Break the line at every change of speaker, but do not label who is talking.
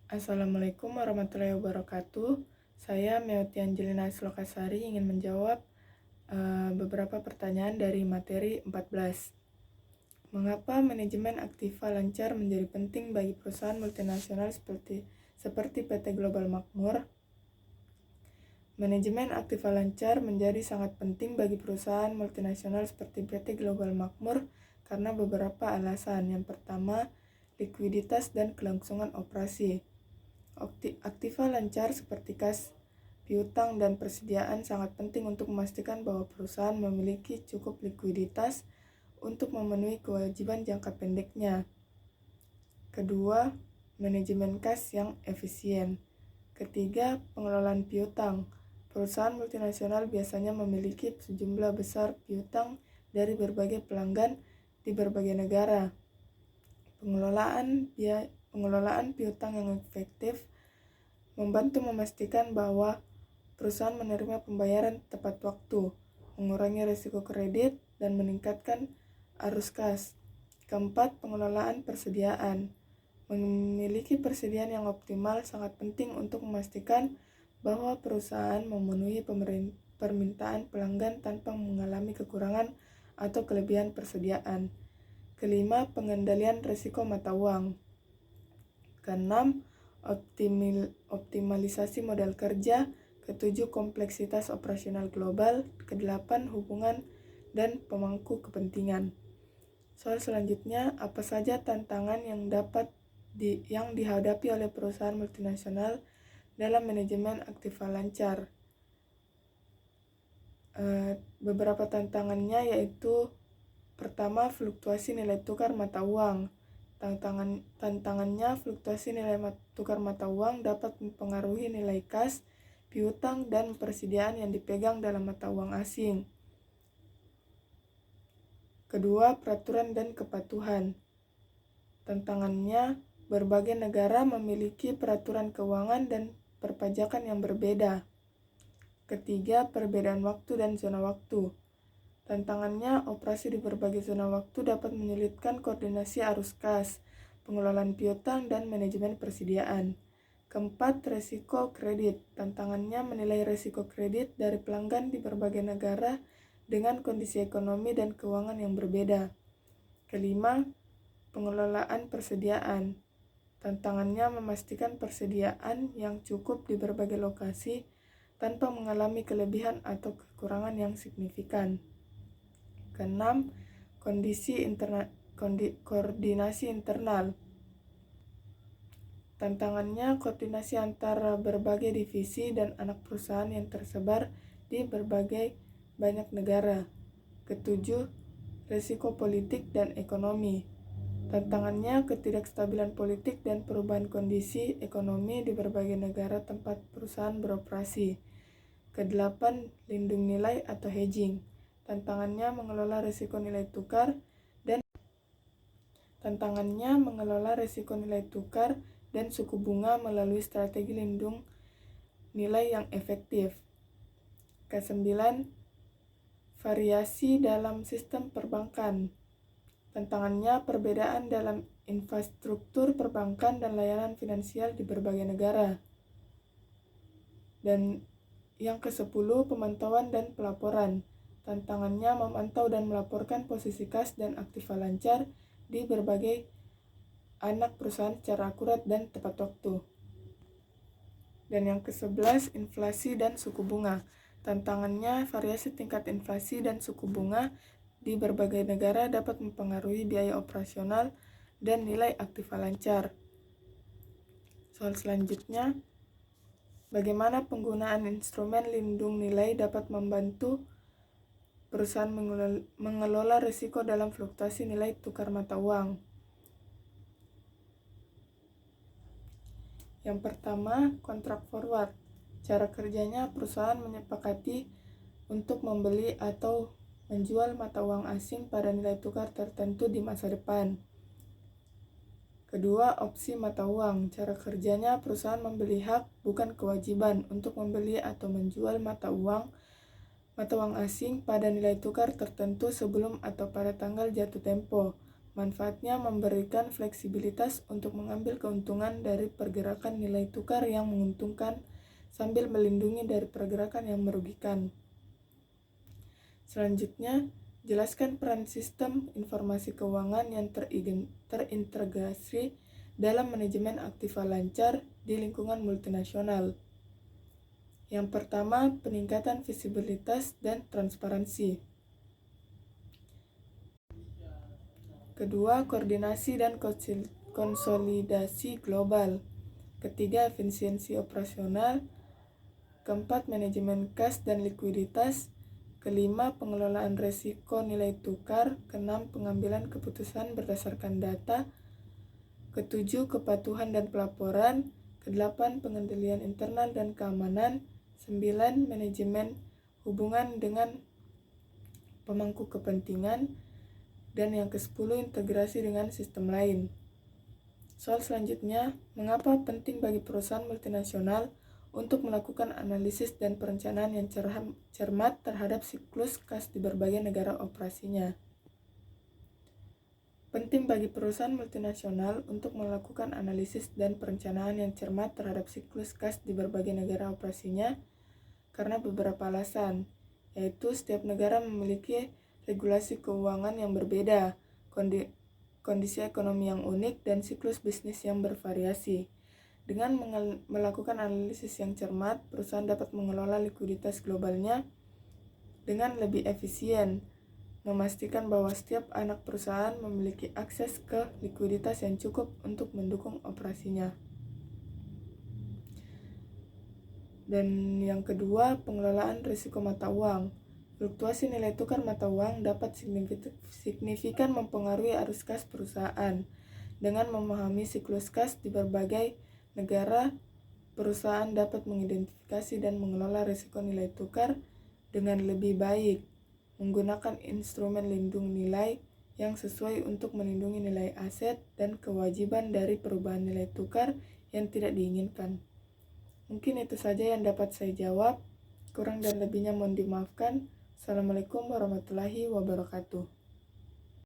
Assalamualaikum warahmatullahi wabarakatuh. Saya Mewti Angelina Slokasari ingin menjawab beberapa pertanyaan dari materi 14. Mengapa manajemen aktiva lancar menjadi penting bagi perusahaan multinasional seperti PT Global Makmur? Manajemen aktiva lancar menjadi sangat penting bagi perusahaan multinasional seperti PT Global Makmur karena beberapa alasan. Yang pertama, likuiditas dan kelangsungan operasi. Aktiva lancar seperti kas, piutang, dan persediaan sangat penting untuk memastikan bahwa perusahaan memiliki cukup likuiditas untuk memenuhi kewajiban jangka pendeknya. Kedua, manajemen kas yang efisien. Ketiga, pengelolaan piutang. Perusahaan multinasional biasanya memiliki sejumlah besar piutang dari berbagai pelanggan di berbagai negara. Pengelolaan piutang yang efektif membantu memastikan bahwa perusahaan menerima pembayaran tepat waktu, mengurangi risiko kredit, dan meningkatkan arus kas. Keempat, pengelolaan persediaan. Memiliki persediaan yang optimal sangat penting untuk memastikan bahwa perusahaan memenuhi permintaan pelanggan tanpa mengalami kekurangan atau kelebihan persediaan. Kelima, pengendalian risiko mata uang. Keenam, optimalisasi modal kerja. Ketujuh, kompleksitas operasional global. Kedelapan, hubungan dan pemangku kepentingan. Soal selanjutnya, apa saja tantangan yang dihadapi oleh perusahaan multinasional dalam manajemen aktiva lancar? Beberapa tantangannya yaitu pertama, fluktuasi nilai tukar mata uang. Tantangannya, fluktuasi nilai tukar mata uang dapat mempengaruhi nilai kas, piutang, dan persediaan yang dipegang dalam mata uang asing. Kedua, peraturan dan kepatuhan. Tantangannya, berbagai negara memiliki peraturan keuangan dan perpajakan yang berbeda. Ketiga, perbedaan waktu dan zona waktu. Tantangannya, operasi di berbagai zona waktu dapat menyulitkan koordinasi arus kas, pengelolaan piutang, dan manajemen persediaan. Keempat, resiko kredit. Tantangannya menilai resiko kredit dari pelanggan di berbagai negara dengan kondisi ekonomi dan keuangan yang berbeda. Kelima, pengelolaan persediaan. Tantangannya memastikan persediaan yang cukup di berbagai lokasi tanpa mengalami kelebihan atau kekurangan yang signifikan. Keenam, koordinasi internal. Tantangannya koordinasi antara berbagai divisi dan anak perusahaan yang tersebar di banyak negara. Ketujuh, risiko politik dan ekonomi. Tantangannya ketidakstabilan politik dan perubahan kondisi ekonomi di berbagai negara tempat perusahaan beroperasi. Kedelapan, lindung nilai atau hedging. Tantangannya mengelola risiko nilai tukar dan suku bunga melalui strategi lindung nilai yang efektif. Kesembilan, variasi dalam sistem perbankan. Tantangannya perbedaan dalam infrastruktur perbankan dan layanan finansial di berbagai negara. Dan yang ke-10, pemantauan dan pelaporan. Tantangannya memantau dan melaporkan posisi kas dan aktiva lancar di berbagai anak perusahaan secara akurat dan tepat waktu. Dan yang ke-11, inflasi dan suku bunga. Tantangannya variasi tingkat inflasi dan suku bunga di berbagai negara dapat mempengaruhi biaya operasional dan nilai aktiva lancar. Soal selanjutnya, bagaimana penggunaan instrumen lindung nilai dapat membantu perusahaan mengelola risiko dalam fluktuasi nilai tukar mata uang? Yang pertama, kontrak forward. Cara kerjanya, perusahaan menyepakati untuk membeli atau menjual mata uang asing pada nilai tukar tertentu di masa depan. Kedua, opsi mata uang. Cara kerjanya, perusahaan membeli hak, bukan kewajiban, untuk membeli atau menjual mata uang asing pada nilai tukar tertentu sebelum atau pada tanggal jatuh tempo. Manfaatnya memberikan fleksibilitas untuk mengambil keuntungan dari pergerakan nilai tukar yang menguntungkan sambil melindungi dari pergerakan yang merugikan. Selanjutnya, jelaskan peran sistem informasi keuangan yang terintegrasi dalam manajemen aktiva lancar di lingkungan multinasional. Yang pertama, peningkatan visibilitas dan transparansi. Kedua, koordinasi dan konsolidasi global. Ketiga, efisiensi operasional. Keempat, manajemen kas dan likuiditas. Kelima, pengelolaan resiko nilai tukar. Keenam, pengambilan keputusan berdasarkan data. Ketujuh, kepatuhan dan pelaporan. Kedelapan, pengendalian internal dan keamanan. 9, manajemen hubungan dengan pemangku kepentingan. Dan yang ke-10, integrasi dengan sistem lain. Soal selanjutnya, mengapa penting bagi perusahaan multinasional untuk melakukan analisis dan perencanaan yang cermat terhadap siklus kas di berbagai negara operasinya? Penting bagi perusahaan multinasional untuk melakukan analisis dan perencanaan yang cermat terhadap siklus kas di berbagai negara operasinya karena beberapa alasan, yaitu setiap negara memiliki regulasi keuangan yang berbeda, kondisi ekonomi yang unik, dan siklus bisnis yang bervariasi. Dengan melakukan analisis yang cermat, perusahaan dapat mengelola likuiditas globalnya dengan lebih efisien, memastikan bahwa setiap anak perusahaan memiliki akses ke likuiditas yang cukup untuk mendukung operasinya. Dan yang kedua, pengelolaan risiko mata uang. Fluktuasi nilai tukar mata uang dapat signifikan mempengaruhi arus kas perusahaan. Dengan memahami siklus kas di berbagai negara, perusahaan dapat mengidentifikasi dan mengelola risiko nilai tukar dengan lebih baik, menggunakan instrumen lindung nilai yang sesuai untuk melindungi nilai aset dan kewajiban dari perubahan nilai tukar yang tidak diinginkan. Mungkin itu saja yang dapat saya jawab. Kurang dan lebihnya mohon dimaafkan. Assalamualaikum warahmatullahi wabarakatuh.